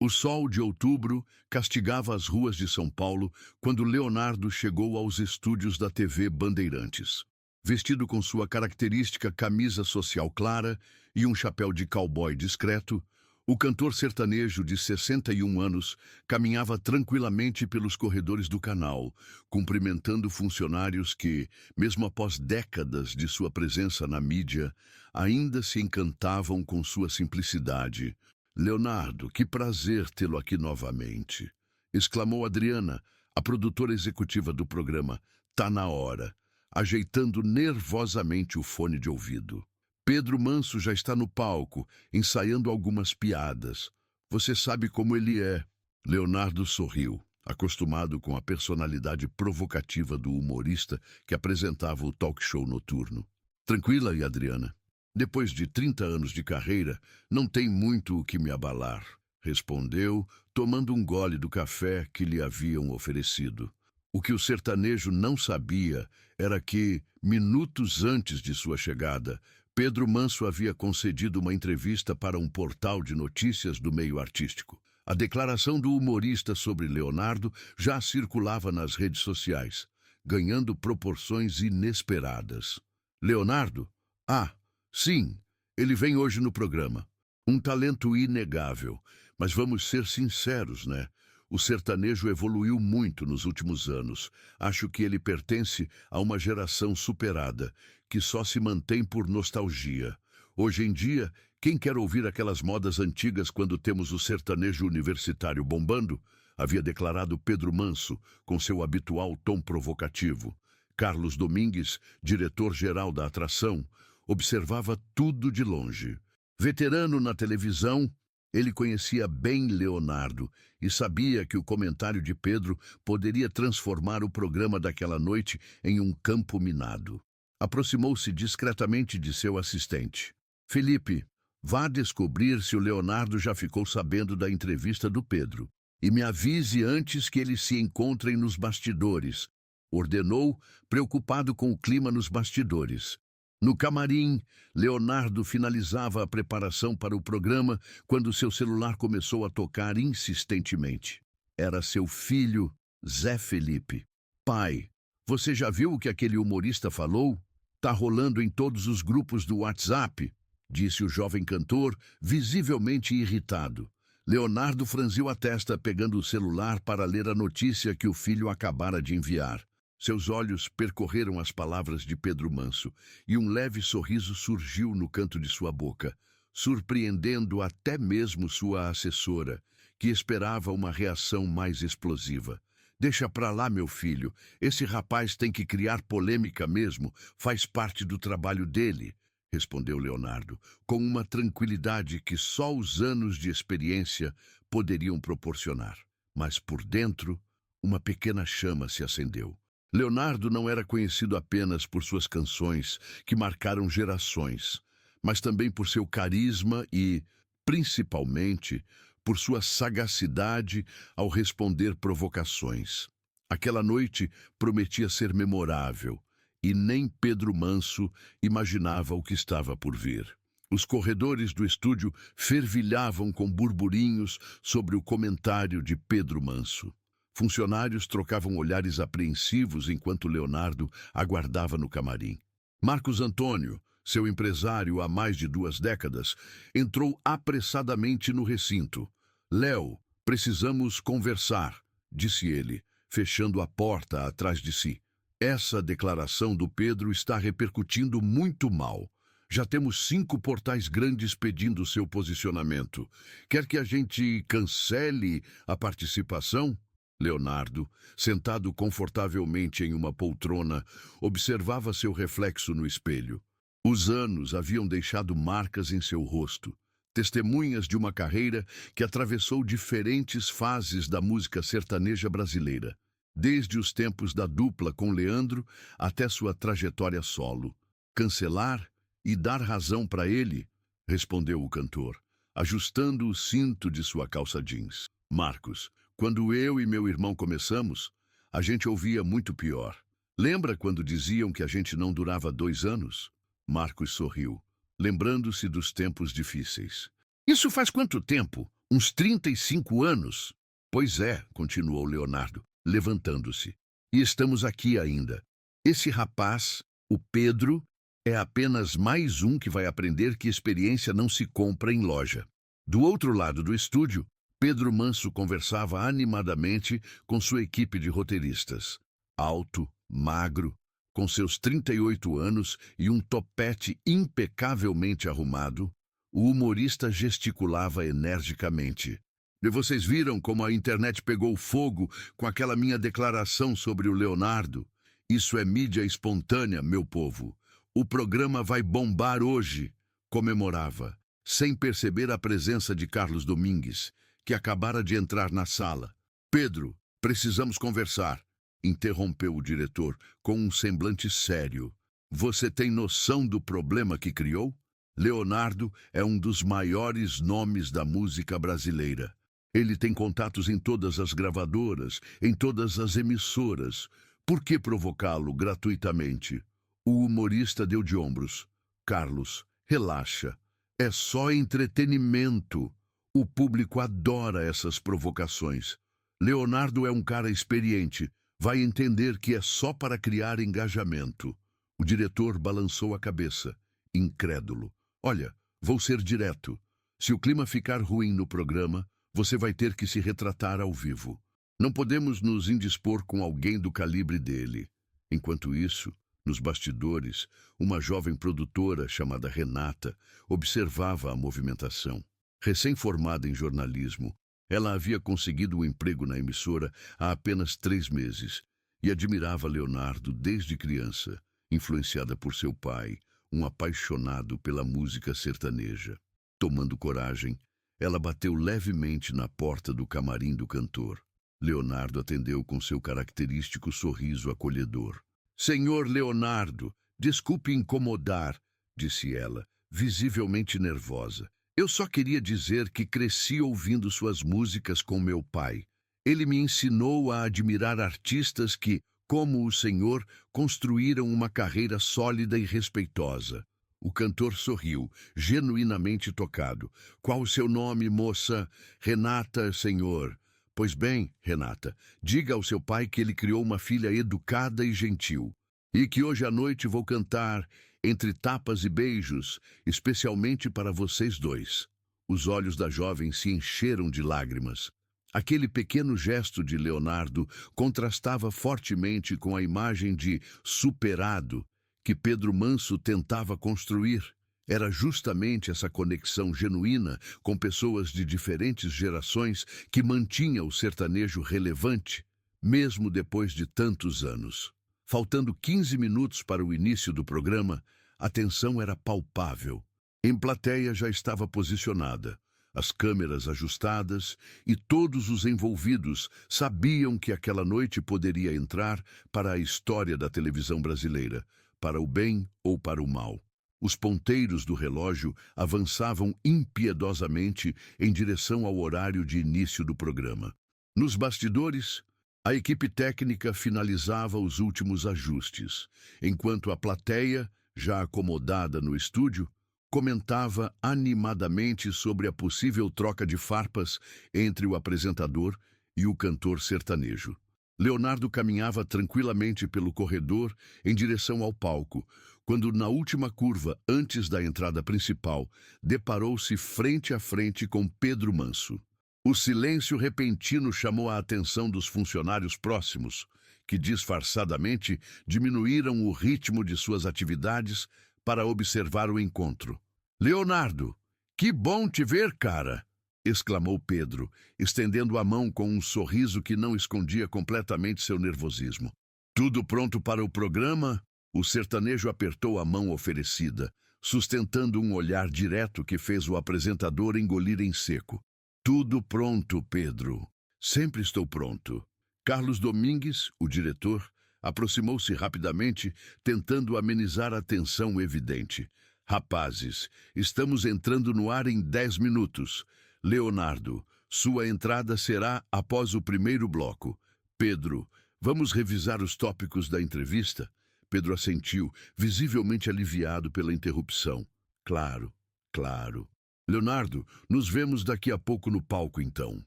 O sol de outubro castigava as ruas de São Paulo quando Leonardo chegou aos estúdios da TV Bandeirantes. Vestido com sua característica camisa social clara e um chapéu de cowboy discreto, o cantor sertanejo de 61 anos caminhava tranquilamente pelos corredores do canal, cumprimentando funcionários que, mesmo após décadas de sua presença na mídia, ainda se encantavam com sua simplicidade. "Leonardo, que prazer tê-lo aqui novamente!" exclamou Adriana, a produtora executiva do programa. "Tá na hora", ajeitando nervosamente o fone de ouvido. "Pedro Manso já está no palco, ensaiando algumas piadas. Você sabe como ele é." Leonardo sorriu, acostumado com a personalidade provocativa do humorista que apresentava o talk show noturno. "Tranquila, e Adriana? Depois de 30 anos de carreira, não tem muito o que me abalar", respondeu, tomando um gole do café que lhe haviam oferecido. O que o sertanejo não sabia era que, minutos antes de sua chegada, Pedro Manso havia concedido uma entrevista para um portal de notícias do meio artístico. A declaração do humorista sobre Leonardo já circulava nas redes sociais, ganhando proporções inesperadas. "Leonardo? Ah, sim, ele vem hoje no programa. Um talento inegável, mas vamos ser sinceros, né? O sertanejo evoluiu muito nos últimos anos. Acho que ele pertence a uma geração superada, que só se mantém por nostalgia. Hoje em dia, quem quer ouvir aquelas modas antigas quando temos o sertanejo universitário bombando?" havia declarado Pedro Manso, com seu habitual tom provocativo. Carlos Domingues, diretor-geral da atração, observava tudo de longe. Veterano na televisão, ele conhecia bem Leonardo e sabia que o comentário de Pedro poderia transformar o programa daquela noite em um campo minado. Aproximou-se discretamente de seu assistente. "Felipe, vá descobrir se o Leonardo já ficou sabendo da entrevista do Pedro. E me avise antes que eles se encontrem nos bastidores", ordenou, preocupado com o clima nos bastidores. No camarim, Leonardo finalizava a preparação para o programa quando seu celular começou a tocar insistentemente. Era seu filho, Zé Felipe. "Pai, você já viu o que aquele humorista falou? Tá rolando em todos os grupos do WhatsApp", disse o jovem cantor, visivelmente irritado. Leonardo franziu a testa, pegando o celular para ler a notícia que o filho acabara de enviar. Seus olhos percorreram as palavras de Pedro Manso, e um leve sorriso surgiu no canto de sua boca, surpreendendo até mesmo sua assessora, que esperava uma reação mais explosiva. "Deixa pra lá, meu filho. Esse rapaz tem que criar polêmica mesmo. Faz parte do trabalho dele", respondeu Leonardo, com uma tranquilidade que só os anos de experiência poderiam proporcionar. Mas por dentro, uma pequena chama se acendeu. Leonardo não era conhecido apenas por suas canções, que marcaram gerações, mas também por seu carisma e, principalmente, por sua sagacidade ao responder provocações. Aquela noite prometia ser memorável, e nem Pedro Manso imaginava o que estava por vir. Os corredores do estúdio fervilhavam com burburinhos sobre o comentário de Pedro Manso. Funcionários trocavam olhares apreensivos enquanto Leonardo aguardava no camarim. Marcos Antônio, seu empresário há mais de 2 décadas, entrou apressadamente no recinto. "Léo, precisamos conversar", disse ele, fechando a porta atrás de si. "Essa declaração do Pedro está repercutindo muito mal. Já temos 5 portais grandes pedindo seu posicionamento. Quer que a gente cancele a participação?" Leonardo, sentado confortavelmente em uma poltrona, observava seu reflexo no espelho. Os anos haviam deixado marcas em seu rosto, testemunhas de uma carreira que atravessou diferentes fases da música sertaneja brasileira, desde os tempos da dupla com Leandro até sua trajetória solo. "Cancelar e dar razão para ele?", respondeu o cantor, ajustando o cinto de sua calça jeans. "Marcos, quando eu e meu irmão começamos, a gente ouvia muito pior. Lembra quando diziam que a gente não durava 2 anos?" Marcos sorriu, lembrando-se dos tempos difíceis. "Isso faz quanto tempo?", Uns 35 anos? Pois é, continuou Leonardo, levantando-se. E estamos aqui ainda. Esse rapaz, o Pedro, é apenas mais um que vai aprender que experiência não se compra em loja. Do outro lado do estúdio, Pedro Manso conversava animadamente com sua equipe de roteiristas. Alto, magro, com seus 38 anos e um topete impecavelmente arrumado, o humorista gesticulava energicamente. E vocês viram como a internet pegou fogo com aquela minha declaração sobre o Leonardo? Isso é mídia espontânea, meu povo. O programa vai bombar hoje, comemorava, sem perceber a presença de Carlos Domingues, que acabara de entrar na sala. Pedro, precisamos conversar, interrompeu o diretor com um semblante sério. Você tem noção do problema que criou? Leonardo é um dos maiores nomes da música brasileira. Ele tem contatos em todas as gravadoras, em todas as emissoras. Por que provocá-lo gratuitamente? O humorista deu de ombros. Carlos, relaxa. É só entretenimento. O público adora essas provocações. Leonardo é um cara experiente. Vai entender que é só para criar engajamento. O diretor balançou a cabeça, incrédulo. Olha, vou ser direto. Se o clima ficar ruim no programa, você vai ter que se retratar ao vivo. Não podemos nos indispor com alguém do calibre dele. Enquanto isso, nos bastidores, uma jovem produtora chamada Renata observava a movimentação. Recém-formada em jornalismo, ela havia conseguido um emprego na emissora há apenas 3 meses e admirava Leonardo desde criança, influenciada por seu pai, um apaixonado pela música sertaneja. Tomando coragem, ela bateu levemente na porta do camarim do cantor. Leonardo atendeu com seu característico sorriso acolhedor. Senhor Leonardo, desculpe incomodar, disse ela, visivelmente nervosa. Eu só queria dizer que cresci ouvindo suas músicas com meu pai. Ele me ensinou a admirar artistas que, como o senhor, construíram uma carreira sólida e respeitosa. O cantor sorriu, genuinamente tocado. Qual o seu nome, moça? Renata, senhor. Pois bem, Renata, diga ao seu pai que ele criou uma filha educada e gentil. E que hoje à noite vou cantar, entre tapas e beijos, especialmente para vocês dois. Os olhos da jovem se encheram de lágrimas. Aquele pequeno gesto de Leonardo contrastava fortemente com a imagem de superado que Pedro Manso tentava construir. Era justamente essa conexão genuína com pessoas de diferentes gerações que mantinha o sertanejo relevante, mesmo depois de tantos anos. Faltando 15 minutos para o início do programa, a tensão era palpável. Em plateia já estava posicionada, as câmeras ajustadas e todos os envolvidos sabiam que aquela noite poderia entrar para a história da televisão brasileira, para o bem ou para o mal. Os ponteiros do relógio avançavam impiedosamente em direção ao horário de início do programa. Nos bastidores, a equipe técnica finalizava os últimos ajustes, enquanto a plateia, já acomodada no estúdio, comentava animadamente sobre a possível troca de farpas entre o apresentador e o cantor sertanejo. Leonardo caminhava tranquilamente pelo corredor em direção ao palco, quando, na última curva, antes da entrada principal, deparou-se frente a frente com Pedro Manso. O silêncio repentino chamou a atenção dos funcionários próximos, que disfarçadamente diminuíram o ritmo de suas atividades para observar o encontro. Leonardo, que bom te ver, cara! Exclamou Pedro, estendendo a mão com um sorriso que não escondia completamente seu nervosismo. Tudo pronto para o programa? O sertanejo apertou a mão oferecida, sustentando um olhar direto que fez o apresentador engolir em seco. Tudo pronto, Pedro. Sempre estou pronto. Carlos Domingues, o diretor, aproximou-se rapidamente, tentando amenizar a tensão evidente. Rapazes, estamos entrando no ar em 10 minutos. Leonardo, sua entrada será após o primeiro bloco. Pedro, vamos revisar os tópicos da entrevista? Pedro assentiu, visivelmente aliviado pela interrupção. Claro, claro. Leonardo, nos vemos daqui a pouco no palco, então.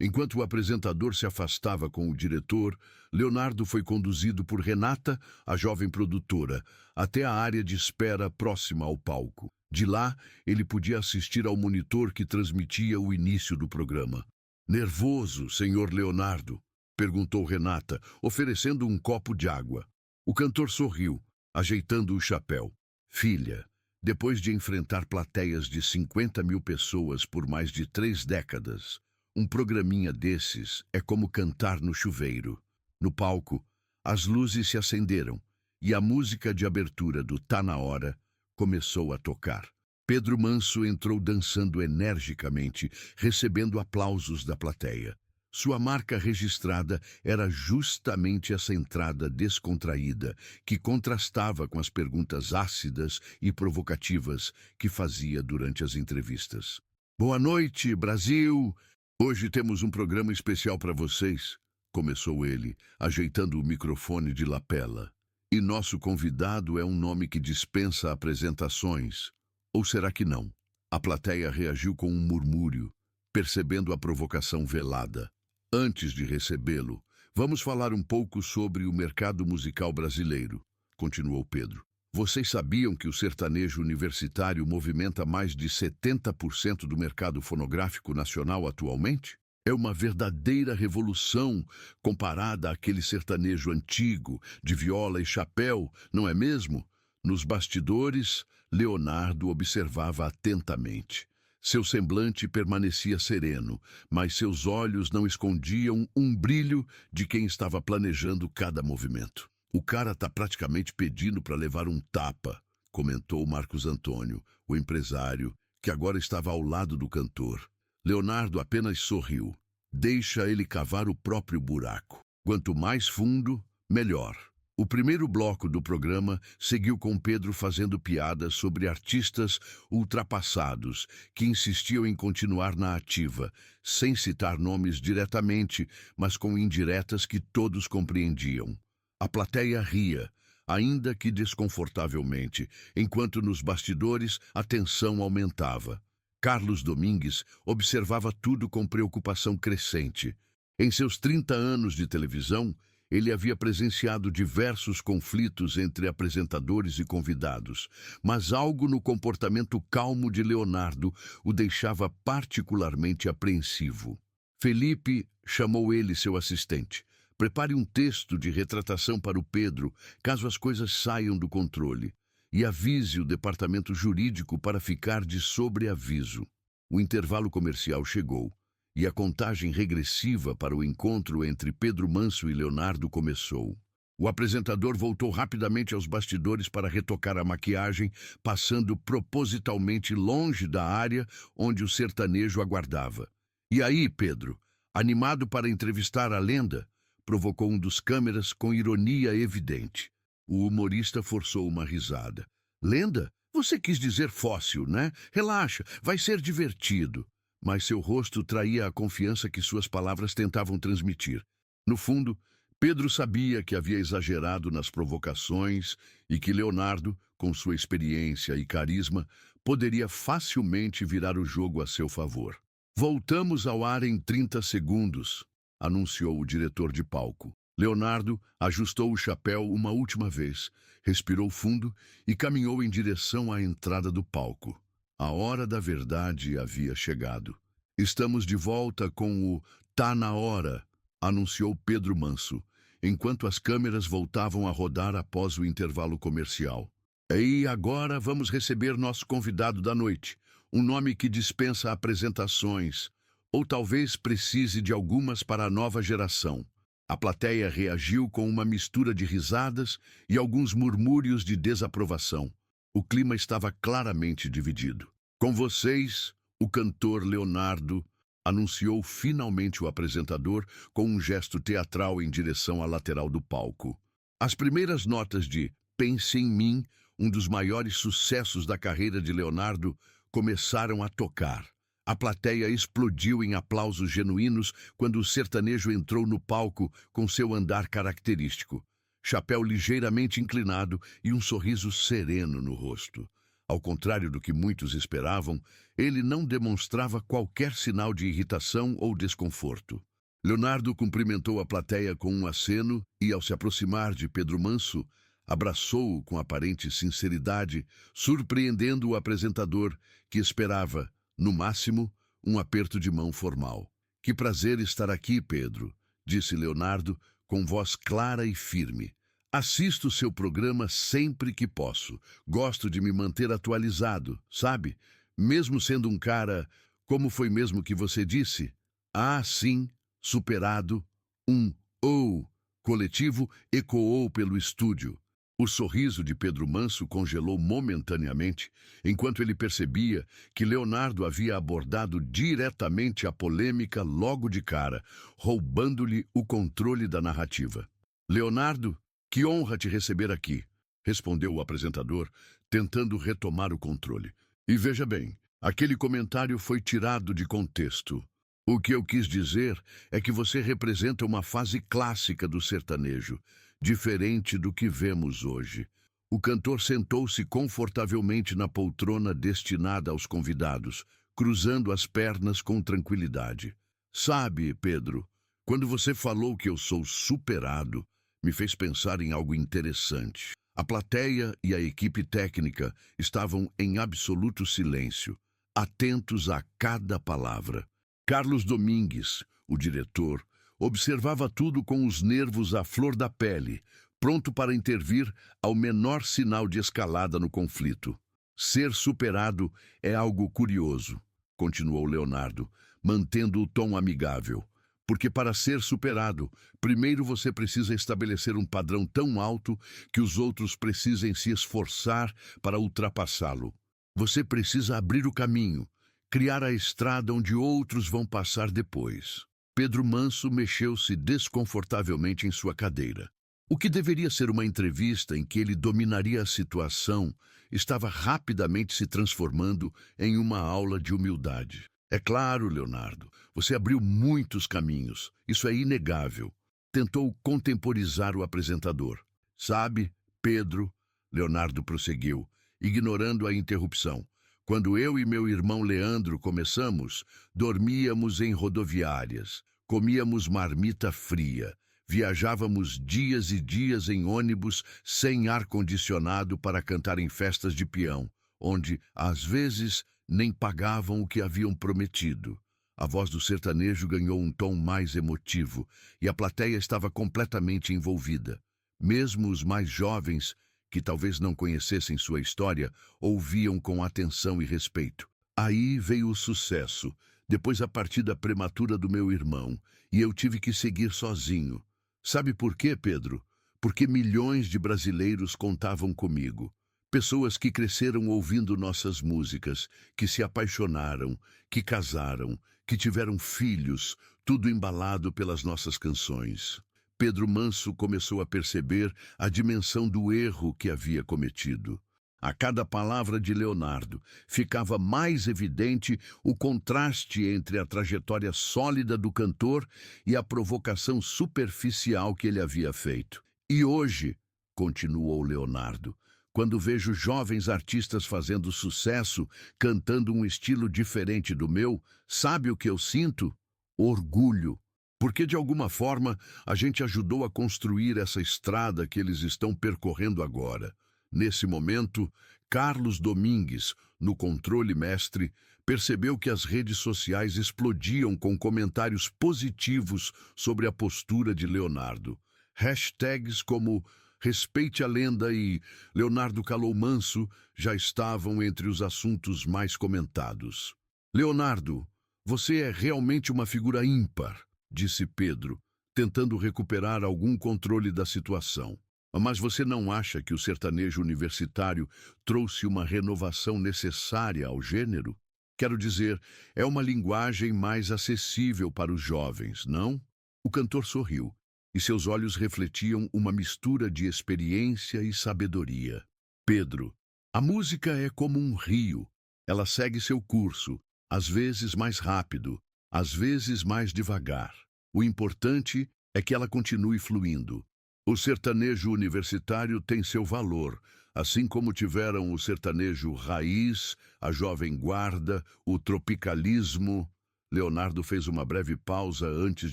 Enquanto o apresentador se afastava com o diretor, Leonardo foi conduzido por Renata, a jovem produtora, até a área de espera próxima ao palco. De lá, ele podia assistir ao monitor que transmitia o início do programa. Nervoso, senhor Leonardo? Perguntou Renata, oferecendo um copo de água. O cantor sorriu, ajeitando o chapéu. Filha, depois de enfrentar plateias de 50.000 pessoas por mais de 3 décadas, um programinha desses é como cantar no chuveiro. No palco, as luzes se acenderam e a música de abertura do Tá na Hora começou a tocar. Pedro Manso entrou dançando energicamente, recebendo aplausos da plateia. Sua marca registrada era justamente essa entrada descontraída, que contrastava com as perguntas ácidas e provocativas que fazia durante as entrevistas. Boa noite, Brasil! Hoje temos um programa especial para vocês, começou ele, ajeitando o microfone de lapela. E nosso convidado é um nome que dispensa apresentações. Ou será que não? A plateia reagiu com um murmúrio, percebendo a provocação velada. Antes de recebê-lo, vamos falar um pouco sobre o mercado musical brasileiro, continuou Pedro. Vocês sabiam que o sertanejo universitário movimenta mais de 70% do mercado fonográfico nacional atualmente? É uma verdadeira revolução comparada àquele sertanejo antigo, de viola e chapéu, não é mesmo? Nos bastidores, Leonardo observava atentamente. Seu semblante permanecia sereno, mas seus olhos não escondiam um brilho de quem estava planejando cada movimento. O cara tá praticamente pedindo para levar um tapa, comentou Marcos Antônio, o empresário, que agora estava ao lado do cantor. Leonardo apenas sorriu. Deixa ele cavar o próprio buraco. Quanto mais fundo, melhor. O primeiro bloco do programa seguiu com Pedro fazendo piadas sobre artistas ultrapassados que insistiam em continuar na ativa, sem citar nomes diretamente, mas com indiretas que todos compreendiam. A plateia ria, ainda que desconfortavelmente, enquanto nos bastidores a tensão aumentava. Carlos Domingues observava tudo com preocupação crescente. Em seus 30 anos de televisão, ele havia presenciado diversos conflitos entre apresentadores e convidados, mas algo no comportamento calmo de Leonardo o deixava particularmente apreensivo. Felipe chamou ele seu assistente. Prepare um texto de retratação para o Pedro, caso as coisas saiam do controle, e avise o departamento jurídico para ficar de sobreaviso. O intervalo comercial chegou. E a contagem regressiva para o encontro entre Pedro Manso e Leonardo começou. O apresentador voltou rapidamente aos bastidores para retocar a maquiagem, passando propositalmente longe da área onde o sertanejo aguardava. E aí, Pedro, animado para entrevistar a lenda? Provocou um dos câmeras com ironia evidente. O humorista forçou uma risada. Lenda? Você quis dizer fóssil, né? Relaxa, vai ser divertido. Mas seu rosto traía a confiança que suas palavras tentavam transmitir. No fundo, Pedro sabia que havia exagerado nas provocações e que Leonardo, com sua experiência e carisma, poderia facilmente virar o jogo a seu favor. Voltamos ao ar em 30 segundos, anunciou o diretor de palco. Leonardo ajustou o chapéu uma última vez, respirou fundo e caminhou em direção à entrada do palco. A hora da verdade havia chegado. Estamos de volta com o Tá na Hora, anunciou Pedro Manso, enquanto as câmeras voltavam a rodar após o intervalo comercial. E agora vamos receber nosso convidado da noite, um nome que dispensa apresentações, ou talvez precise de algumas para a nova geração. A plateia reagiu com uma mistura de risadas e alguns murmúrios de desaprovação. O clima estava claramente dividido. Com vocês, o cantor Leonardo, anunciou finalmente o apresentador com um gesto teatral em direção à lateral do palco. As primeiras notas de Pense em Mim, um dos maiores sucessos da carreira de Leonardo, começaram a tocar. A plateia explodiu em aplausos genuínos quando o sertanejo entrou no palco com seu andar característico. Chapéu ligeiramente inclinado e um sorriso sereno no rosto. Ao contrário do que muitos esperavam, ele não demonstrava qualquer sinal de irritação ou desconforto. Leonardo cumprimentou a plateia com um aceno e, ao se aproximar de Pedro Manso, abraçou-o com aparente sinceridade, surpreendendo o apresentador, que esperava, no máximo, um aperto de mão formal. "Que prazer estar aqui, Pedro", disse Leonardo, com voz clara e firme. "Assisto seu programa sempre que posso. Gosto de me manter atualizado, sabe? Mesmo sendo um cara, como foi mesmo que você disse? Ah, sim, superado. Um "ou" coletivo ecoou pelo estúdio. O sorriso de Pedro Manso congelou momentaneamente, enquanto ele percebia que Leonardo havia abordado diretamente a polêmica logo de cara, roubando-lhe o controle da narrativa. "Leonardo, que honra te receber aqui", respondeu o apresentador, tentando retomar o controle. "E veja bem, aquele comentário foi tirado de contexto. O que eu quis dizer é que você representa uma fase clássica do sertanejo, diferente do que vemos hoje." O cantor sentou-se confortavelmente na poltrona destinada aos convidados, cruzando as pernas com tranquilidade. "Sabe, Pedro, quando você falou que eu sou superado, me fez pensar em algo interessante." A plateia e a equipe técnica estavam em absoluto silêncio, atentos a cada palavra. Carlos Domingues, o diretor, observava tudo com os nervos à flor da pele, pronto para intervir ao menor sinal de escalada no conflito. "Ser superado é algo curioso", continuou Leonardo, mantendo o tom amigável. "Porque para ser superado, primeiro você precisa estabelecer um padrão tão alto que os outros precisem se esforçar para ultrapassá-lo. Você precisa abrir o caminho, criar a estrada onde outros vão passar depois." Pedro Manso mexeu-se desconfortavelmente em sua cadeira. O que deveria ser uma entrevista em que ele dominaria a situação estava rapidamente se transformando em uma aula de humildade. "É claro, Leonardo, você abriu muitos caminhos, isso é inegável", tentou contemporizar o apresentador. "Sabe, Pedro", Leonardo prosseguiu, ignorando a interrupção, "quando eu e meu irmão Leandro começamos, dormíamos em rodoviárias, comíamos marmita fria, viajávamos dias e dias em ônibus sem ar-condicionado para cantar em festas de peão, onde, às vezes, nem pagavam o que haviam prometido." A voz do sertanejo ganhou um tom mais emotivo e a plateia estava completamente envolvida. Mesmo os mais jovens, que talvez não conhecessem sua história, ouviam com atenção e respeito. "Aí veio o sucesso, depois a partida prematura do meu irmão, e eu tive que seguir sozinho. Sabe por quê, Pedro? Porque milhões de brasileiros contavam comigo. Pessoas que cresceram ouvindo nossas músicas, que se apaixonaram, que casaram, que tiveram filhos, tudo embalado pelas nossas canções." Pedro Manso começou a perceber a dimensão do erro que havia cometido. A cada palavra de Leonardo, ficava mais evidente o contraste entre a trajetória sólida do cantor e a provocação superficial que ele havia feito. "E hoje", continuou Leonardo, "quando vejo jovens artistas fazendo sucesso, cantando um estilo diferente do meu, sabe o que eu sinto? Orgulho. Porque, de alguma forma, a gente ajudou a construir essa estrada que eles estão percorrendo agora." Nesse momento, Carlos Domingues, no controle mestre, percebeu que as redes sociais explodiam com comentários positivos sobre a postura de Leonardo. Hashtags como "Respeite a lenda" e "Leonardo calou manso" já estavam entre os assuntos mais comentados. "Leonardo, você é realmente uma figura ímpar", disse Pedro, tentando recuperar algum controle da situação. "Mas você não acha que o sertanejo universitário trouxe uma renovação necessária ao gênero? Quero dizer, é uma linguagem mais acessível para os jovens, não?" O cantor sorriu, e seus olhos refletiam uma mistura de experiência e sabedoria. "Pedro, a música é como um rio. Ela segue seu curso, às vezes mais rápido, às vezes mais devagar. O importante é que ela continue fluindo. O sertanejo universitário tem seu valor, Assim como tiveram o sertanejo raiz, a jovem guarda, o tropicalismo. Leonardo fez uma breve pausa antes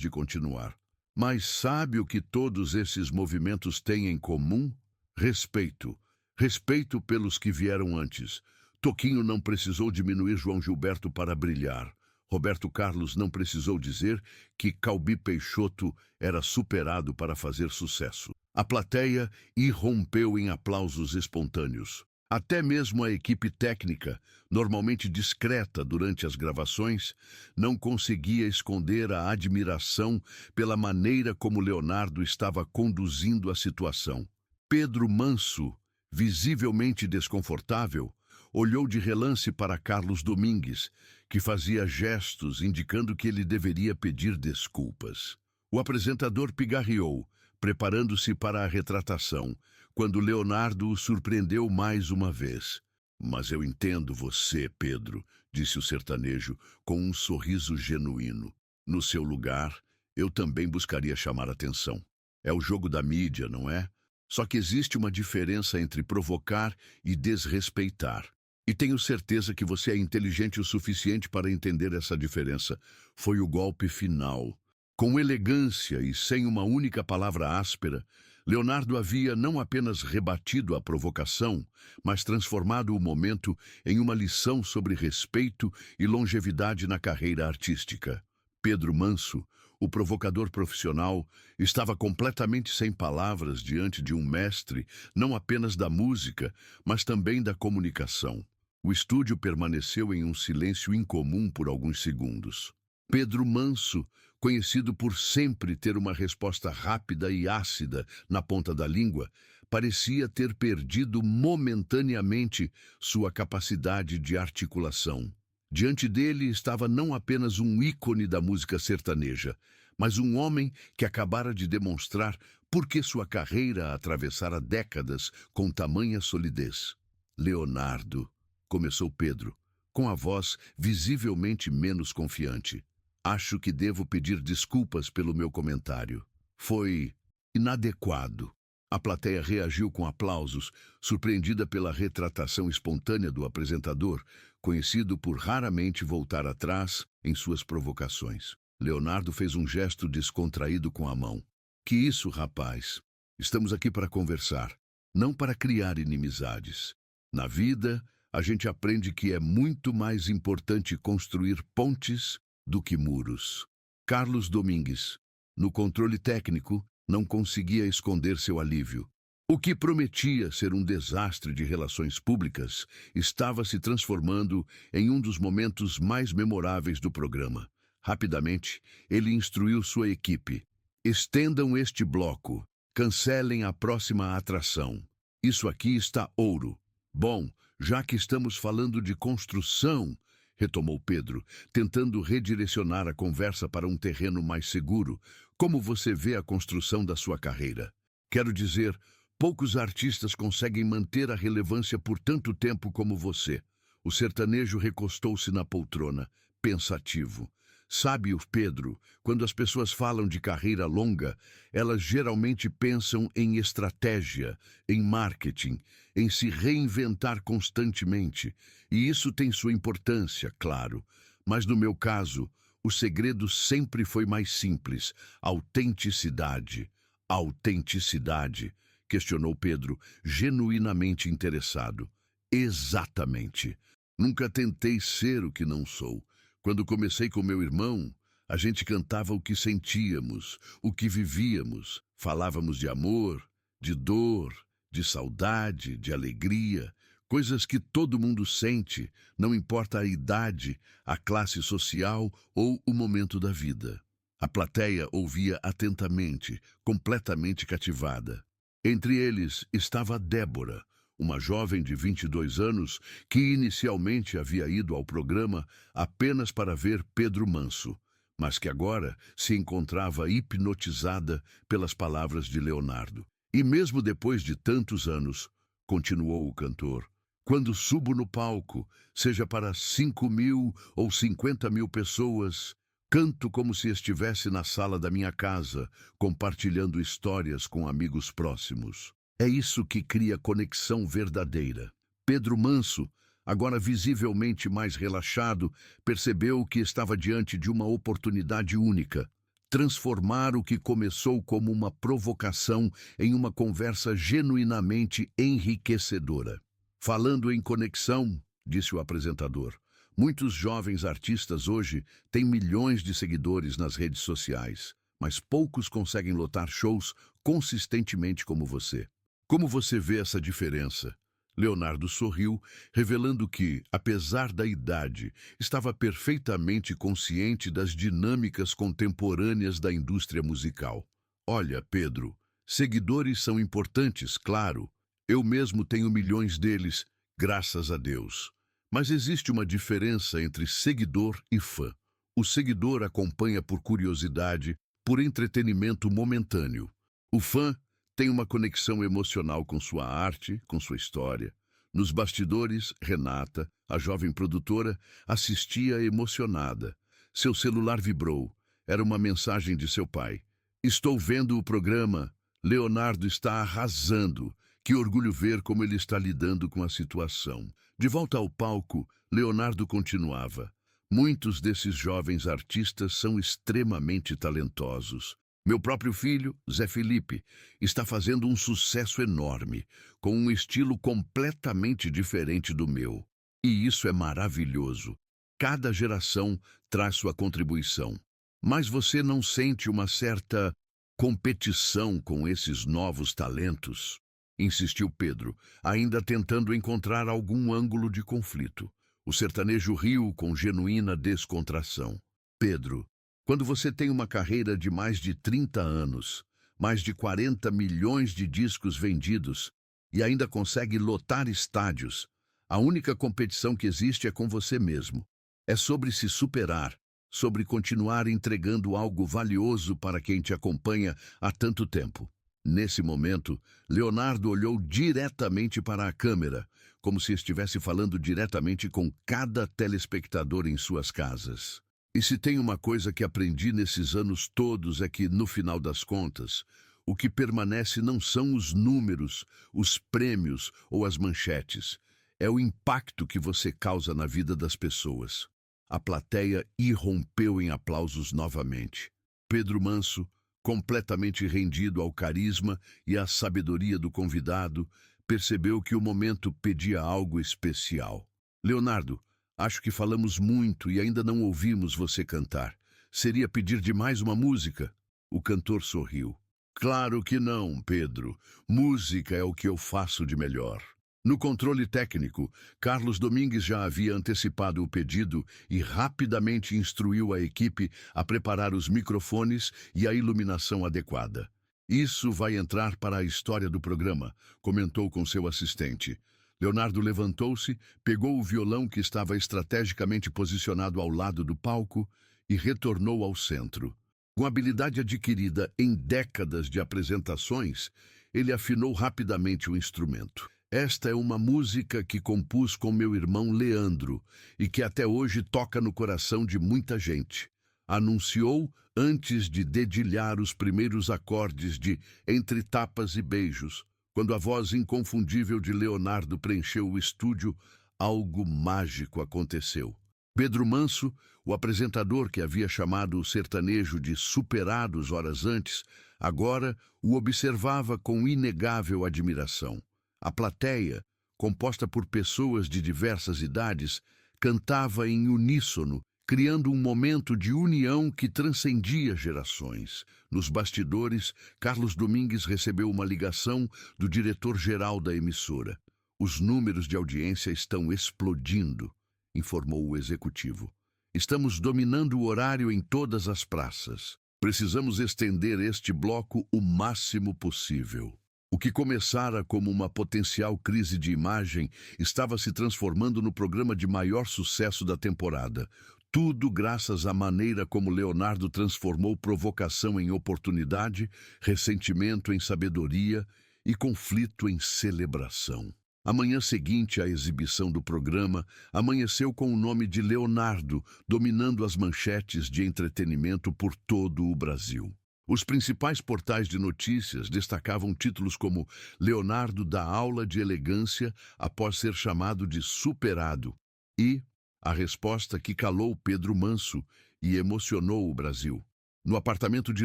de continuar. Mas sabe o que todos esses movimentos têm em comum? Respeito. Respeito pelos que vieram antes. Toquinho não precisou diminuir João Gilberto para brilhar. Roberto Carlos não precisou dizer que Calbi Peixoto era superado para fazer sucesso. A plateia irrompeu em aplausos espontâneos. Até mesmo a equipe técnica, normalmente discreta durante as gravações, não conseguia esconder a admiração pela maneira como Leonardo estava conduzindo a situação. Pedro Manso, visivelmente desconfortável, olhou de relance para Carlos Domingues, que fazia gestos indicando que ele deveria pedir desculpas. O apresentador pigarreou, preparando-se para a retratação, quando Leonardo o surpreendeu mais uma vez. "Mas eu entendo você, Pedro", disse o sertanejo, com um sorriso genuíno. "No seu lugar, eu também buscaria chamar atenção. É o jogo da mídia, não é? Só que existe uma diferença entre provocar e desrespeitar. E tenho certeza que você é inteligente o suficiente para entender essa diferença. Foi o golpe final." Com elegância e sem uma única palavra áspera, Leonardo havia não apenas rebatido a provocação, mas transformado o momento em uma lição sobre respeito e longevidade na carreira artística. Pedro Manso, o provocador profissional, estava completamente sem palavras diante de um mestre, não apenas da música, mas também da comunicação. O estúdio permaneceu em um silêncio incomum por alguns segundos. Pedro Manso, conhecido por sempre ter uma resposta rápida e ácida na ponta da língua, parecia ter perdido momentaneamente sua capacidade de articulação. Diante dele estava não apenas um ícone da música sertaneja, mas um homem que acabara de demonstrar por que sua carreira atravessara décadas com tamanha solidez. "Leonardo", começou Pedro, com a voz visivelmente menos confiante. "Acho que devo pedir desculpas pelo meu comentário. Foi inadequado." A plateia reagiu com aplausos, surpreendida pela retratação espontânea do apresentador, conhecido por raramente voltar atrás em suas provocações. Leonardo fez um gesto descontraído com a mão. "Que isso, rapaz? Estamos aqui para conversar, não para criar inimizades. Na vida, a gente aprende que é muito mais importante construir pontes do que muros." Carlos Domingues, no controle técnico, não conseguia esconder seu alívio. O que prometia ser um desastre de relações públicas estava se transformando em um dos momentos mais memoráveis do programa. Rapidamente, ele instruiu sua equipe: "Estendam este bloco. Cancelem a próxima atração. Isso aqui está ouro." "Bom, já que estamos falando de construção", retomou Pedro, tentando redirecionar a conversa para um terreno mais seguro, "como você vê a construção da sua carreira? Quero dizer, poucos artistas conseguem manter a relevância por tanto tempo como você." O sertanejo recostou-se na poltrona, pensativo. "Sabe, Pedro, quando as pessoas falam de carreira longa, elas geralmente pensam em estratégia, em marketing, em se reinventar constantemente. E isso tem sua importância, claro. Mas no meu caso, o segredo sempre foi mais simples: autenticidade." "Autenticidade?", questionou Pedro, genuinamente interessado. "Exatamente. Nunca tentei ser o que não sou. Quando comecei com meu irmão, a gente cantava o que sentíamos, o que vivíamos. Falávamos de amor, de dor, de saudade, de alegria, coisas que todo mundo sente, não importa a idade, a classe social ou o momento da vida." A plateia ouvia atentamente, completamente cativada. Entre eles estava Débora, uma jovem de 22 anos que inicialmente havia ido ao programa apenas para ver Pedro Manso, mas que agora se encontrava hipnotizada pelas palavras de Leonardo. "E mesmo depois de tantos anos", continuou o cantor, "quando subo no palco, seja para 5.000 ou 50.000 pessoas, canto como se estivesse na sala da minha casa, compartilhando histórias com amigos próximos." É isso que cria conexão verdadeira. Pedro Manso, agora visivelmente mais relaxado, percebeu que estava diante de uma oportunidade única. Transformar o que começou como uma provocação em uma conversa genuinamente enriquecedora. Falando em conexão, disse o apresentador, muitos jovens artistas hoje têm milhões de seguidores nas redes sociais, mas poucos conseguem lotar shows consistentemente como você. Como você vê essa diferença? Leonardo sorriu, revelando que, apesar da idade, estava perfeitamente consciente das dinâmicas contemporâneas da indústria musical. Olha, Pedro, seguidores são importantes, claro. Eu mesmo tenho milhões deles, graças a Deus. Mas existe uma diferença entre seguidor e fã. O seguidor acompanha por curiosidade, por entretenimento momentâneo. O fã tem uma conexão emocional com sua arte, com sua história. Nos bastidores, Renata, a jovem produtora, assistia emocionada. Seu celular vibrou. Era uma mensagem de seu pai. Estou vendo o programa. Leonardo está arrasando. Que orgulho ver como ele está lidando com a situação. De volta ao palco, Leonardo continuava. Muitos desses jovens artistas são extremamente talentosos. Meu próprio filho, Zé Felipe, está fazendo um sucesso enorme, com um estilo completamente diferente do meu. E isso é maravilhoso. Cada geração traz sua contribuição. Mas você não sente uma certa competição com esses novos talentos? Insistiu Pedro, ainda tentando encontrar algum ângulo de conflito. O sertanejo riu com genuína descontração. Pedro, quando você tem uma carreira de mais de 30 anos, mais de 40 milhões de discos vendidos e ainda consegue lotar estádios, a única competição que existe é com você mesmo. É sobre se superar, sobre continuar entregando algo valioso para quem te acompanha há tanto tempo. Nesse momento, Leonardo olhou diretamente para a câmera, como se estivesse falando diretamente com cada telespectador em suas casas. E se tem uma coisa que aprendi nesses anos todos é que, no final das contas, o que permanece não são os números, os prêmios ou as manchetes. É o impacto que você causa na vida das pessoas. A plateia irrompeu em aplausos novamente. Pedro Manso, completamente rendido ao carisma e à sabedoria do convidado, percebeu que o momento pedia algo especial. Leonardo, acho que falamos muito e ainda não ouvimos você cantar. Seria pedir demais uma música? O cantor sorriu. Claro que não, Pedro. Música é o que eu faço de melhor. No controle técnico, Carlos Domingues já havia antecipado o pedido e rapidamente instruiu a equipe a preparar os microfones e a iluminação adequada. Isso vai entrar para a história do programa, comentou com seu assistente. Leonardo levantou-se, pegou o violão que estava estrategicamente posicionado ao lado do palco e retornou ao centro. Com habilidade adquirida em décadas de apresentações, ele afinou rapidamente o instrumento. Esta é uma música que compus com meu irmão Leandro e que até hoje toca no coração de muita gente. Anunciou antes de dedilhar os primeiros acordes de Entre Tapas e Beijos. Quando a voz inconfundível de Leonardo preencheu o estúdio, algo mágico aconteceu. Pedro Manso, o apresentador que havia chamado o sertanejo de superados horas antes, agora o observava com inegável admiração. A plateia, composta por pessoas de diversas idades, cantava em uníssono, criando um momento de união que transcendia gerações. Nos bastidores, Carlos Domingues recebeu uma ligação do diretor-geral da emissora. Os números de audiência estão explodindo, informou o executivo. Estamos dominando o horário em todas as praças. Precisamos estender este bloco o máximo possível. O que começara como uma potencial crise de imagem estava se transformando no programa de maior sucesso da temporada. Tudo graças à maneira como Leonardo transformou provocação em oportunidade, ressentimento em sabedoria e conflito em celebração. A manhã seguinte à exibição do programa amanheceu com o nome de Leonardo, dominando as manchetes de entretenimento por todo o Brasil. Os principais portais de notícias destacavam títulos como Leonardo dá aula de elegância após ser chamado de superado e a resposta que calou Pedro Manso e emocionou o Brasil. No apartamento de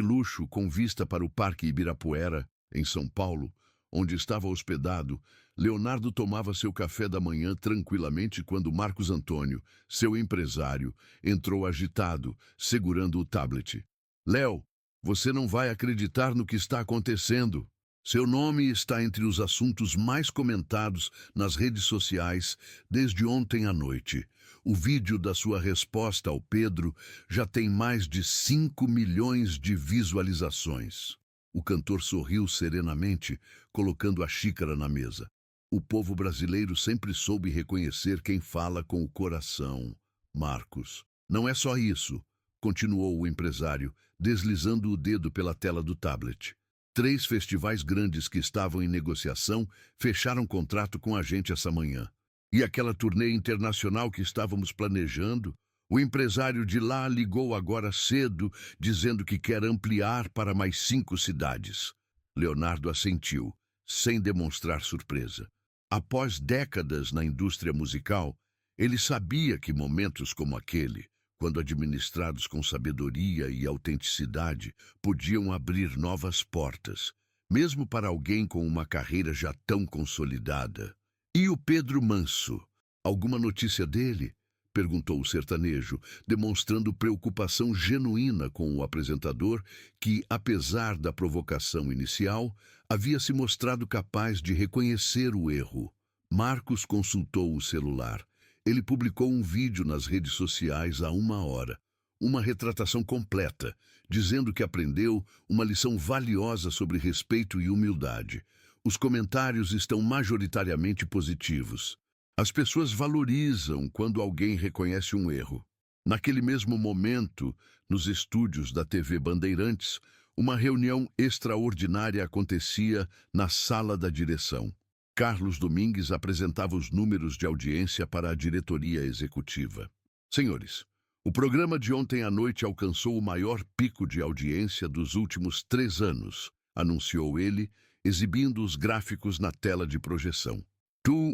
luxo com vista para o Parque Ibirapuera, em São Paulo, onde estava hospedado, Leonardo tomava seu café da manhã tranquilamente quando Marcos Antônio, seu empresário, entrou agitado, segurando o tablet. Léo, você não vai acreditar no que está acontecendo. Seu nome está entre os assuntos mais comentados nas redes sociais desde ontem à noite. O vídeo da sua resposta ao Pedro já tem mais de 5 milhões de visualizações. O cantor sorriu serenamente, colocando a xícara na mesa. O povo brasileiro sempre soube reconhecer quem fala com o coração. Marcos. Não é só isso, continuou o empresário, deslizando o dedo pela tela do tablet. 3 festivais grandes que estavam em negociação fecharam contrato com a gente essa manhã. E aquela turnê internacional que estávamos planejando? O empresário de lá ligou agora cedo, dizendo que quer ampliar para mais 5 cidades. Leonardo assentiu, sem demonstrar surpresa. Após décadas na indústria musical, ele sabia que momentos como aquele, quando administrados com sabedoria e autenticidade, podiam abrir novas portas, mesmo para alguém com uma carreira já tão consolidada. E o Pedro Manso? Alguma notícia dele? Perguntou o sertanejo, demonstrando preocupação genuína com o apresentador, que, apesar da provocação inicial, havia se mostrado capaz de reconhecer o erro. Marcos consultou o celular. Ele publicou um vídeo nas redes sociais há 1 hora, uma retratação completa, dizendo que aprendeu uma lição valiosa sobre respeito e humildade. Os comentários estão majoritariamente positivos. As pessoas valorizam quando alguém reconhece um erro. Naquele mesmo momento, nos estúdios da TV Bandeirantes, uma reunião extraordinária acontecia na sala da direção. Carlos Domingues apresentava os números de audiência para a diretoria executiva. Senhores, o programa de ontem à noite alcançou o maior pico de audiência dos últimos 3 anos, anunciou ele, exibindo os gráficos na tela de projeção.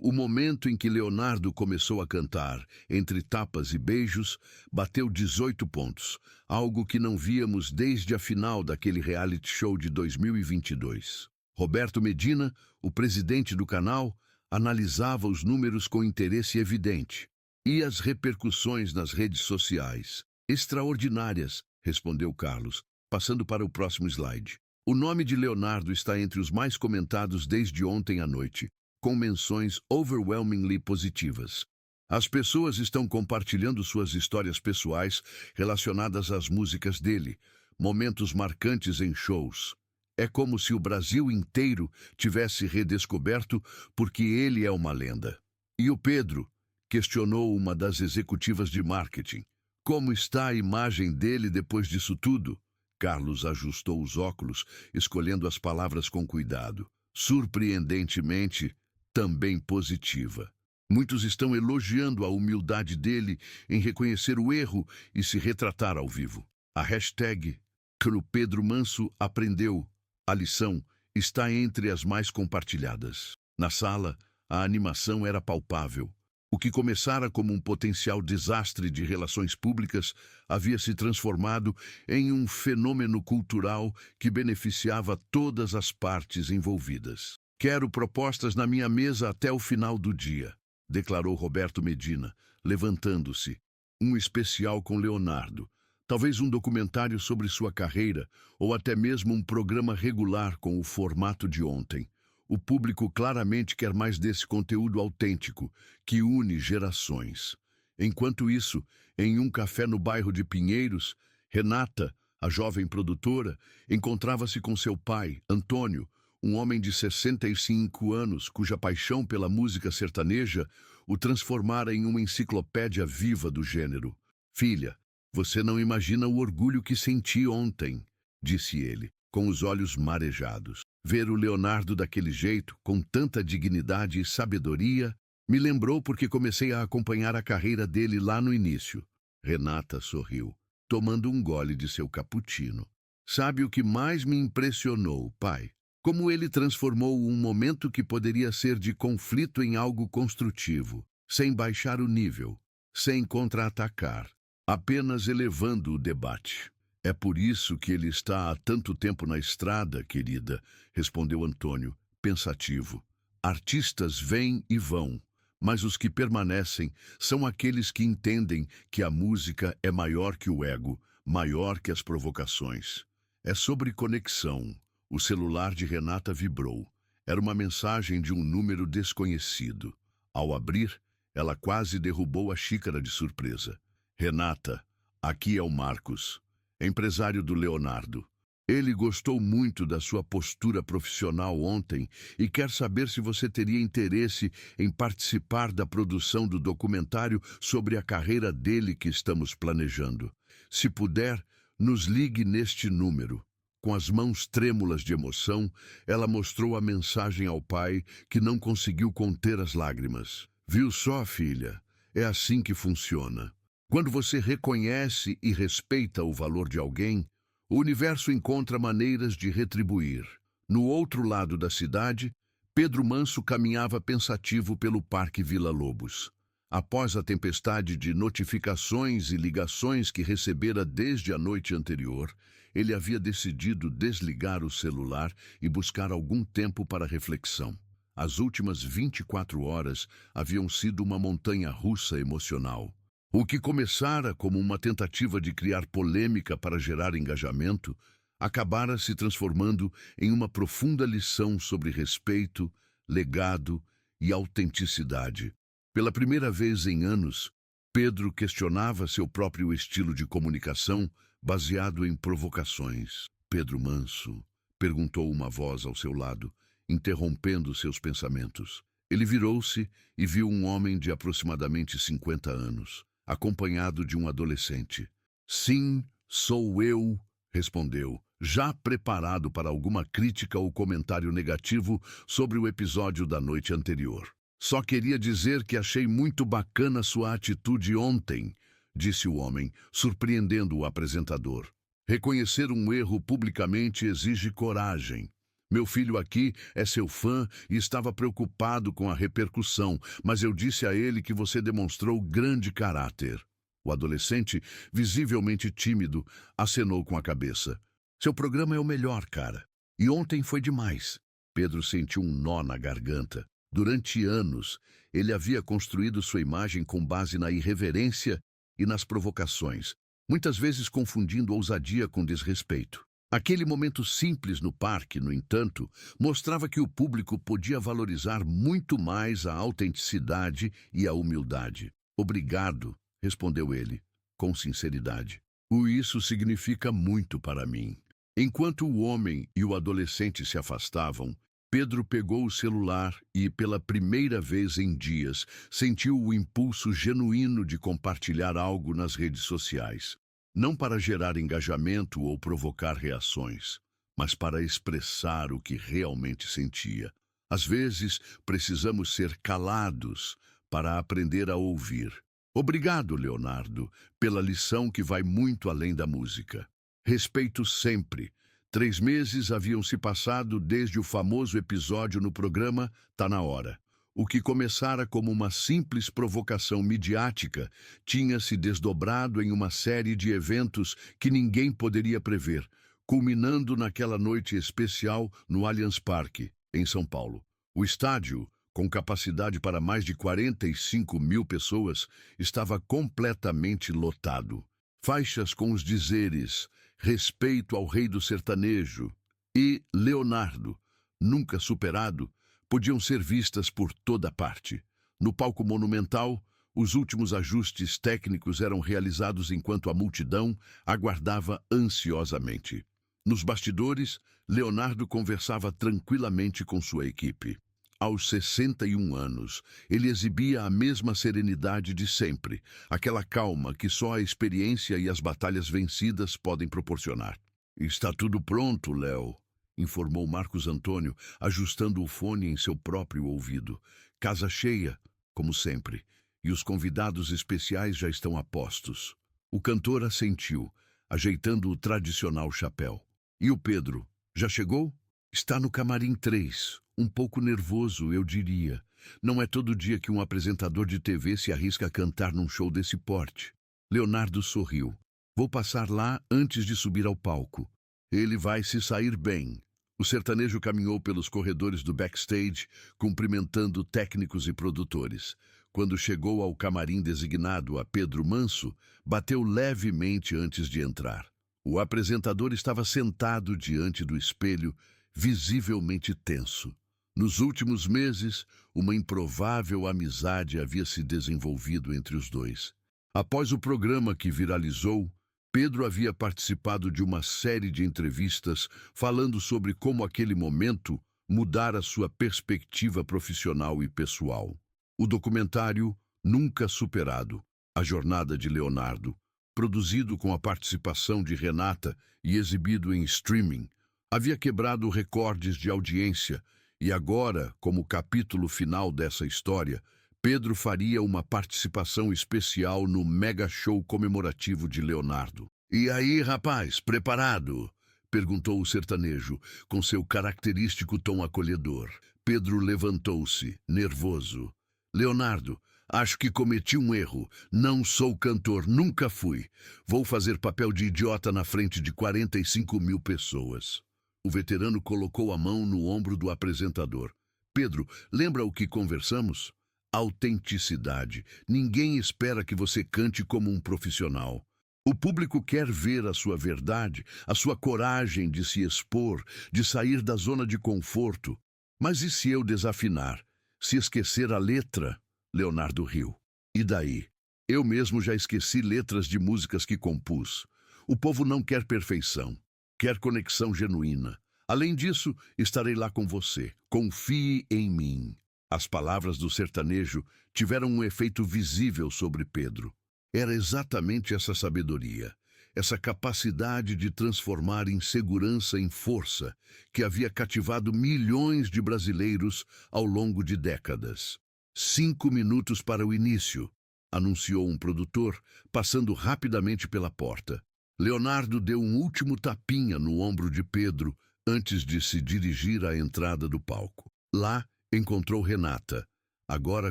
O momento em que Leonardo começou a cantar, entre tapas e beijos, bateu 18 pontos, algo que não víamos desde a final daquele reality show de 2022. Roberto Medina, o presidente do canal, analisava os números com interesse evidente. E as repercussões nas redes sociais? Extraordinárias, respondeu Carlos, passando para o próximo slide. O nome de Leonardo está entre os mais comentados desde ontem à noite, com menções overwhelmingly positivas. As pessoas estão compartilhando suas histórias pessoais relacionadas às músicas dele, momentos marcantes em shows. É como se o Brasil inteiro tivesse redescoberto porque ele é uma lenda. E o Pedro? Questionou uma das executivas de marketing. Como está a imagem dele depois disso tudo? Carlos ajustou os óculos, escolhendo as palavras com cuidado. Surpreendentemente, também positiva. Muitos estão elogiando a humildade dele em reconhecer o erro e se retratar ao vivo. A hashtag que Pedro Manso aprendeu, a lição, está entre as mais compartilhadas. Na sala, a animação era palpável. O que começara como um potencial desastre de relações públicas havia se transformado em um fenômeno cultural que beneficiava todas as partes envolvidas. Quero propostas na minha mesa até o final do dia, declarou Roberto Medina, levantando-se. Um especial com Leonardo, talvez um documentário sobre sua carreira ou até mesmo um programa regular com o formato de ontem. O público claramente quer mais desse conteúdo autêntico, que une gerações. Enquanto isso, em um café no bairro de Pinheiros, Renata, a jovem produtora, encontrava-se com seu pai, Antônio, um homem de 65 anos cuja paixão pela música sertaneja o transformara em uma enciclopédia viva do gênero. Filha, você não imagina o orgulho que senti ontem, disse ele, com os olhos marejados. Ver o Leonardo daquele jeito, com tanta dignidade e sabedoria, me lembrou porque comecei a acompanhar a carreira dele lá no início. Renata sorriu, tomando um gole de seu cappuccino. Sabe o que mais me impressionou, pai? Como ele transformou um momento que poderia ser de conflito em algo construtivo, sem baixar o nível, sem contra-atacar, apenas elevando o debate. É por isso que ele está há tanto tempo na estrada, querida, respondeu Antônio, pensativo. Artistas vêm e vão, mas os que permanecem são aqueles que entendem que a música é maior que o ego, maior que as provocações. É sobre conexão. O celular de Renata vibrou. Era uma mensagem de um número desconhecido. Ao abrir, ela quase derrubou a xícara de surpresa. Renata, aqui é o Marcos, empresário do Leonardo. Ele gostou muito da sua postura profissional ontem e quer saber se você teria interesse em participar da produção do documentário sobre a carreira dele que estamos planejando. Se puder, nos ligue neste número. Com as mãos trêmulas de emoção, ela mostrou a mensagem ao pai, que não conseguiu conter as lágrimas. Viu só, filha? É assim que funciona. Quando você reconhece e respeita o valor de alguém, o universo encontra maneiras de retribuir. No outro lado da cidade, Pedro Manso caminhava pensativo pelo Parque Vila Lobos. Após a tempestade de notificações e ligações que recebera desde a noite anterior, ele havia decidido desligar o celular e buscar algum tempo para reflexão. As últimas 24 horas haviam sido uma montanha-russa emocional. O que começara como uma tentativa de criar polêmica para gerar engajamento, acabara se transformando em uma profunda lição sobre respeito, legado e autenticidade. Pela primeira vez em anos, Pedro questionava seu próprio estilo de comunicação baseado em provocações. Pedro Manso, perguntou uma voz ao seu lado, interrompendo seus pensamentos. Ele virou-se e viu um homem de aproximadamente 50 anos, acompanhado de um adolescente. Sim, sou eu, respondeu, já preparado para alguma crítica ou comentário negativo sobre o episódio da noite anterior. Só queria dizer que achei muito bacana sua atitude ontem, disse o homem, surpreendendo o apresentador. Reconhecer um erro publicamente exige coragem. Meu filho aqui é seu fã e estava preocupado com a repercussão, mas eu disse a ele que você demonstrou grande caráter. O adolescente, visivelmente tímido, acenou com a cabeça. Seu programa é o melhor, cara. E ontem foi demais. Pedro sentiu um nó na garganta. Durante anos, ele havia construído sua imagem com base na irreverência e nas provocações, muitas vezes confundindo ousadia com desrespeito. Aquele momento simples no parque, no entanto, mostrava que o público podia valorizar muito mais a autenticidade e a humildade. Obrigado, respondeu ele, com sinceridade. Isso significa muito para mim. Enquanto o homem e o adolescente se afastavam, Pedro pegou o celular e, pela primeira vez em dias, sentiu o impulso genuíno de compartilhar algo nas redes sociais. Não para gerar engajamento ou provocar reações, mas para expressar o que realmente sentia. Às vezes, precisamos ser calados para aprender a ouvir. Obrigado, Leonardo, pela lição que vai muito além da música. Respeito sempre. 3 meses haviam se passado desde o famoso episódio no programa Tá na Hora. O que começara como uma simples provocação midiática tinha se desdobrado em uma série de eventos que ninguém poderia prever, culminando naquela noite especial no Allianz Parque, em São Paulo. O estádio, com capacidade para mais de 45 mil pessoas, estava completamente lotado. Faixas com os dizeres "Respeito ao rei do sertanejo" e "Leonardo, nunca superado", podiam ser vistas por toda parte. No palco monumental, os últimos ajustes técnicos eram realizados enquanto a multidão aguardava ansiosamente. Nos bastidores, Leonardo conversava tranquilamente com sua equipe. Aos 61 anos, ele exibia a mesma serenidade de sempre, aquela calma que só a experiência e as batalhas vencidas podem proporcionar. Está tudo pronto, Léo, informou Marcos Antônio, ajustando o fone em seu próprio ouvido. Casa cheia, como sempre, e os convidados especiais já estão a postos. O cantor assentiu, ajeitando o tradicional chapéu. E o Pedro, já chegou? Está no camarim 3, um pouco nervoso, eu diria. Não é todo dia que um apresentador de TV se arrisca a cantar num show desse porte. Leonardo sorriu. Vou passar lá antes de subir ao palco. Ele vai se sair bem. O sertanejo caminhou pelos corredores do backstage, cumprimentando técnicos e produtores. Quando chegou ao camarim designado a Pedro Manso, bateu levemente antes de entrar. O apresentador estava sentado diante do espelho, visivelmente tenso. Nos últimos meses, uma improvável amizade havia se desenvolvido entre os dois. Após o programa que viralizou, Pedro havia participado de uma série de entrevistas falando sobre como aquele momento mudara sua perspectiva profissional e pessoal. O documentário Nunca Superado, A Jornada de Leonardo, produzido com a participação de Renata e exibido em streaming, havia quebrado recordes de audiência e agora, como capítulo final dessa história, Pedro faria uma participação especial no mega show comemorativo de Leonardo. "E aí, rapaz, preparado?" perguntou o sertanejo, com seu característico tom acolhedor. Pedro levantou-se, nervoso. "Leonardo, acho que cometi um erro. Não sou cantor, nunca fui. Vou fazer papel de idiota na frente de 45 mil pessoas." O veterano colocou a mão no ombro do apresentador. "Pedro, lembra o que conversamos? Autenticidade. Ninguém espera que você cante como um profissional. O público quer ver a sua verdade, a sua coragem de se expor, de sair da zona de conforto. Mas e se eu desafinar? Se esquecer a letra?" Leonardo riu. "E daí? Eu mesmo já esqueci letras de músicas que compus. O povo não quer perfeição, quer conexão genuína. Além disso, estarei lá com você. Confie em mim." As palavras do sertanejo tiveram um efeito visível sobre Pedro. Era exatamente essa sabedoria, essa capacidade de transformar insegurança em força que havia cativado milhões de brasileiros ao longo de décadas. 5 minutos para o início, anunciou um produtor, passando rapidamente pela porta. Leonardo deu um último tapinha no ombro de Pedro antes de se dirigir à entrada do palco. Lá, encontrou Renata, agora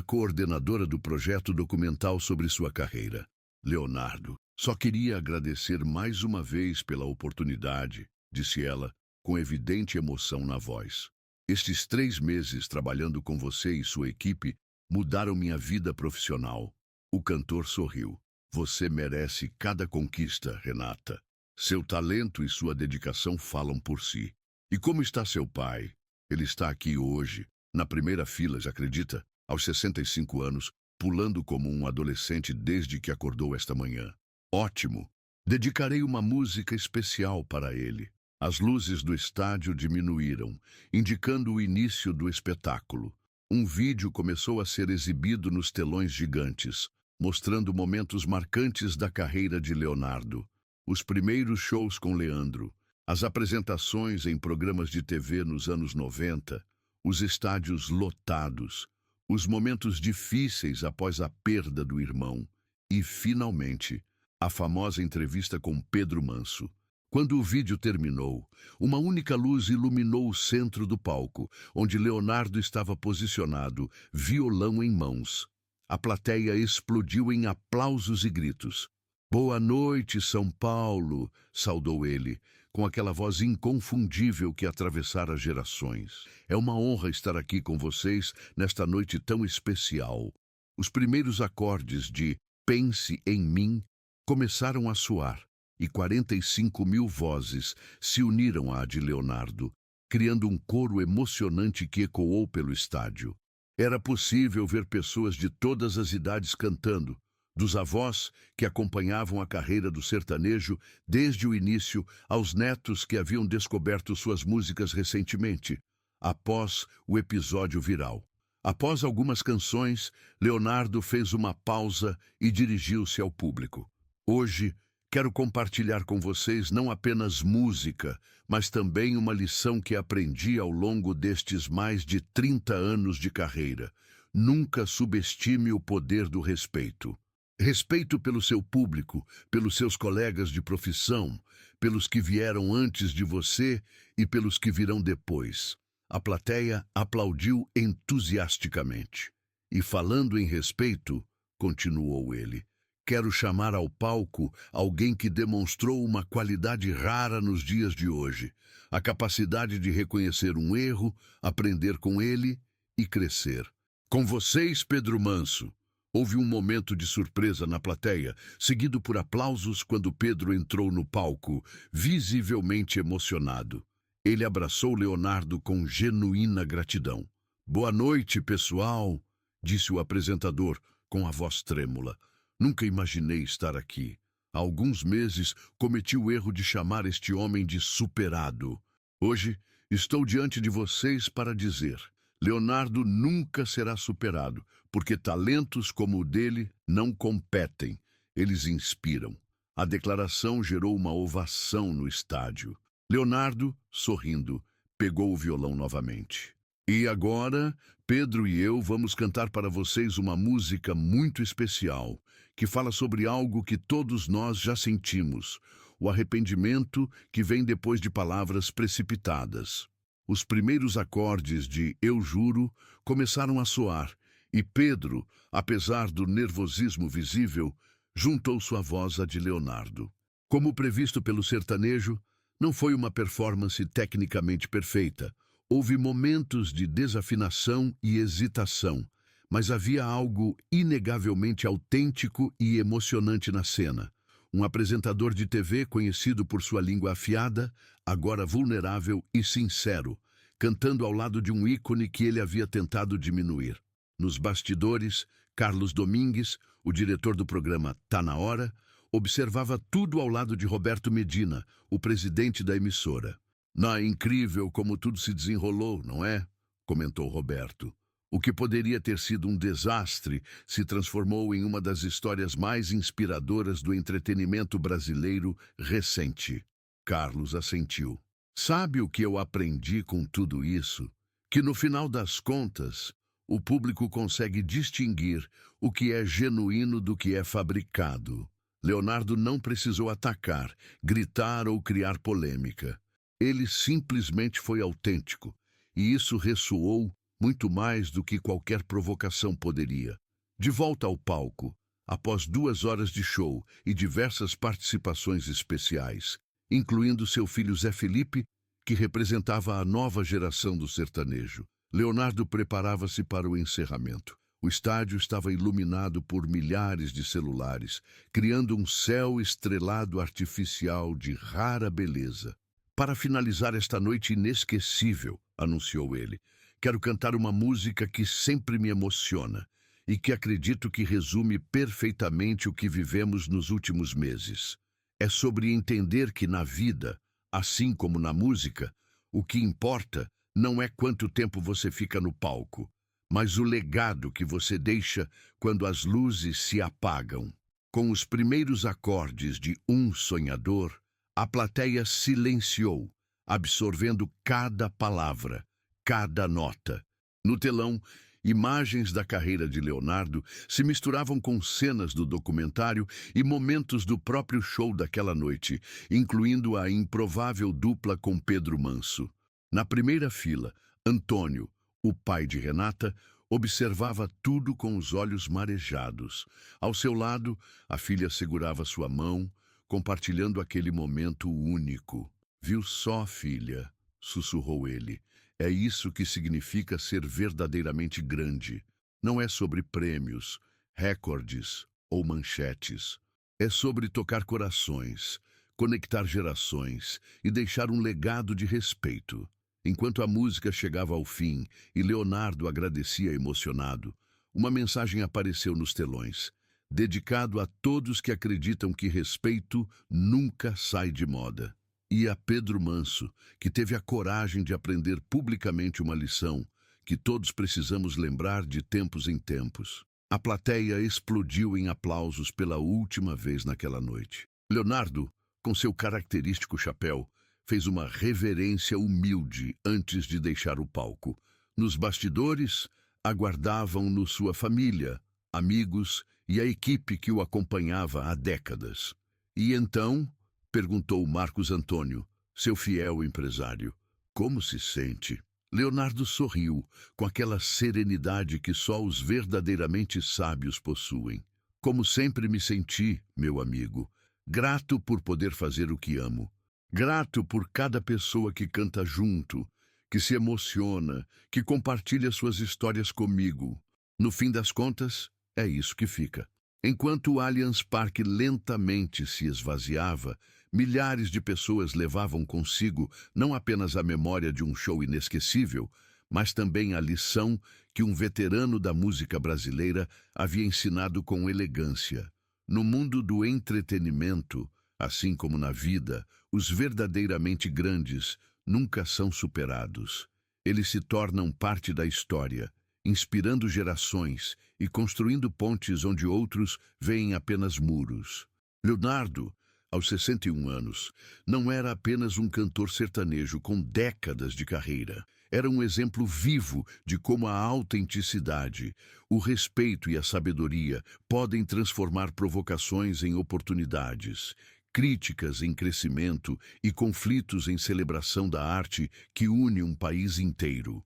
coordenadora do projeto documental sobre sua carreira. "Leonardo, só queria agradecer mais uma vez pela oportunidade", disse ela, com evidente emoção na voz. "Estes 3 meses trabalhando com você e sua equipe mudaram minha vida profissional." O cantor sorriu. "Você merece cada conquista, Renata. Seu talento e sua dedicação falam por si. E como está seu pai? Ele está aqui hoje, na primeira fila, já acredita? Aos 65 anos, pulando como um adolescente desde que acordou esta manhã." "Ótimo! Dedicarei uma música especial para ele." As luzes do estádio diminuíram, indicando o início do espetáculo. Um vídeo começou a ser exibido nos telões gigantes, mostrando momentos marcantes da carreira de Leonardo. Os primeiros shows com Leandro, as apresentações em programas de TV nos anos 90, os estádios lotados, os momentos difíceis após a perda do irmão e, finalmente, a famosa entrevista com Pedro Manso. Quando o vídeo terminou, uma única luz iluminou o centro do palco, onde Leonardo estava posicionado, violão em mãos. A plateia explodiu em aplausos e gritos. "Boa noite, São Paulo", saudou ele, com aquela voz inconfundível que atravessara gerações. "É uma honra estar aqui com vocês nesta noite tão especial." Os primeiros acordes de "Pense em Mim" começaram a soar, e 45 mil vozes se uniram à de Leonardo, criando um coro emocionante que ecoou pelo estádio. Era possível ver pessoas de todas as idades cantando, dos avós que acompanhavam a carreira do sertanejo desde o início aos netos que haviam descoberto suas músicas recentemente, após o episódio viral. Após algumas canções, Leonardo fez uma pausa e dirigiu-se ao público. "Hoje, quero compartilhar com vocês não apenas música, mas também uma lição que aprendi ao longo destes mais de 30 anos de carreira. Nunca subestime o poder do respeito. Respeito pelo seu público, pelos seus colegas de profissão, pelos que vieram antes de você e pelos que virão depois. A plateia aplaudiu entusiasticamente. E falando em respeito, continuou ele, quero chamar ao palco alguém que demonstrou uma qualidade rara nos dias de hoje, a capacidade de reconhecer um erro, aprender com ele e crescer. Com vocês, Pedro Manso. Houve um momento de surpresa na plateia, seguido por aplausos quando Pedro entrou no palco, visivelmente emocionado. Ele abraçou Leonardo com genuína gratidão. Boa noite, pessoal, disse o apresentador com a voz trêmula. Nunca imaginei estar aqui. Há alguns meses cometi o erro de chamar este homem de superado. Hoje estou diante de vocês para dizer: Leonardo nunca será superado, porque talentos como o dele não competem, eles inspiram. A declaração gerou uma ovação no estádio. Leonardo, sorrindo, pegou o violão novamente. E agora, Pedro e eu vamos cantar para vocês uma música muito especial, que fala sobre algo que todos nós já sentimos, o arrependimento que vem depois de palavras precipitadas. Os primeiros acordes de Eu Juro começaram a soar, e Pedro, apesar do nervosismo visível, juntou sua voz à de Leonardo. Como previsto pelo sertanejo, não foi uma performance tecnicamente perfeita. Houve momentos de desafinação e hesitação, mas havia algo inegavelmente autêntico e emocionante na cena. Um apresentador de TV conhecido por sua língua afiada, agora vulnerável e sincero, cantando ao lado de um ícone que ele havia tentado diminuir. Nos bastidores, Carlos Domingues, o diretor do programa Tá na Hora, observava tudo ao lado de Roberto Medina, o presidente da emissora. É incrível como tudo se desenrolou, não é? Comentou Roberto. O que poderia ter sido um desastre se transformou em uma das histórias mais inspiradoras do entretenimento brasileiro recente. Carlos assentiu. Sabe o que eu aprendi com tudo isso? Que no final das contas, o público consegue distinguir o que é genuíno do que é fabricado. Leonardo não precisou atacar, gritar ou criar polêmica. Ele simplesmente foi autêntico, e isso ressoou muito mais do que qualquer provocação poderia. De volta ao palco, após 2 horas de show e diversas participações especiais, incluindo seu filho Zé Felipe, que representava a nova geração do sertanejo, Leonardo preparava-se para o encerramento. O estádio estava iluminado por milhares de celulares, criando um céu estrelado artificial de rara beleza. Para finalizar esta noite inesquecível, anunciou ele, quero cantar uma música que sempre me emociona e que acredito que resume perfeitamente o que vivemos nos últimos meses. É sobre entender que na vida, assim como na música, o que importa não é quanto tempo você fica no palco, mas o legado que você deixa quando as luzes se apagam. Com os primeiros acordes de Um Sonhador, a plateia silenciou, absorvendo cada palavra, cada nota. No telão, imagens da carreira de Leonardo se misturavam com cenas do documentário e momentos do próprio show daquela noite, incluindo a improvável dupla com Pedro Manso. Na primeira fila, Antônio, o pai de Renata, observava tudo com os olhos marejados. Ao seu lado, a filha segurava sua mão, compartilhando aquele momento único. Viu só, filha, sussurrou ele. É isso que significa ser verdadeiramente grande. Não é sobre prêmios, recordes ou manchetes. É sobre tocar corações, conectar gerações e deixar um legado de respeito. Enquanto a música chegava ao fim e Leonardo agradecia emocionado, uma mensagem apareceu nos telões. Dedicado a todos que acreditam que respeito nunca sai de moda. E a Pedro Manso, que teve a coragem de aprender publicamente uma lição que todos precisamos lembrar de tempos em tempos. A plateia explodiu em aplausos pela última vez naquela noite. Leonardo, com seu característico chapéu, fez uma reverência humilde antes de deixar o palco. Nos bastidores, aguardavam-no sua família, amigos e a equipe que o acompanhava há décadas. E então, Perguntou Marcos Antônio, seu fiel empresário. Como se sente? Leonardo sorriu, com aquela serenidade que só os verdadeiramente sábios possuem. Como sempre me senti, meu amigo, grato por poder fazer o que amo. Grato por cada pessoa que canta junto, que se emociona, que compartilha suas histórias comigo. No fim das contas, é isso que fica. Enquanto o Allianz Parque lentamente se esvaziava, milhares de pessoas levavam consigo não apenas a memória de um show inesquecível, mas também a lição que um veterano da música brasileira havia ensinado com elegância. No mundo do entretenimento, assim como na vida, os verdadeiramente grandes nunca são superados. Eles se tornam parte da história, inspirando gerações e construindo pontes onde outros veem apenas muros. Leonardo, aos 61 anos, não era apenas um cantor sertanejo com décadas de carreira. Era um exemplo vivo de como a autenticidade, o respeito e a sabedoria podem transformar provocações em oportunidades, críticas em crescimento e conflitos em celebração da arte que une um país inteiro.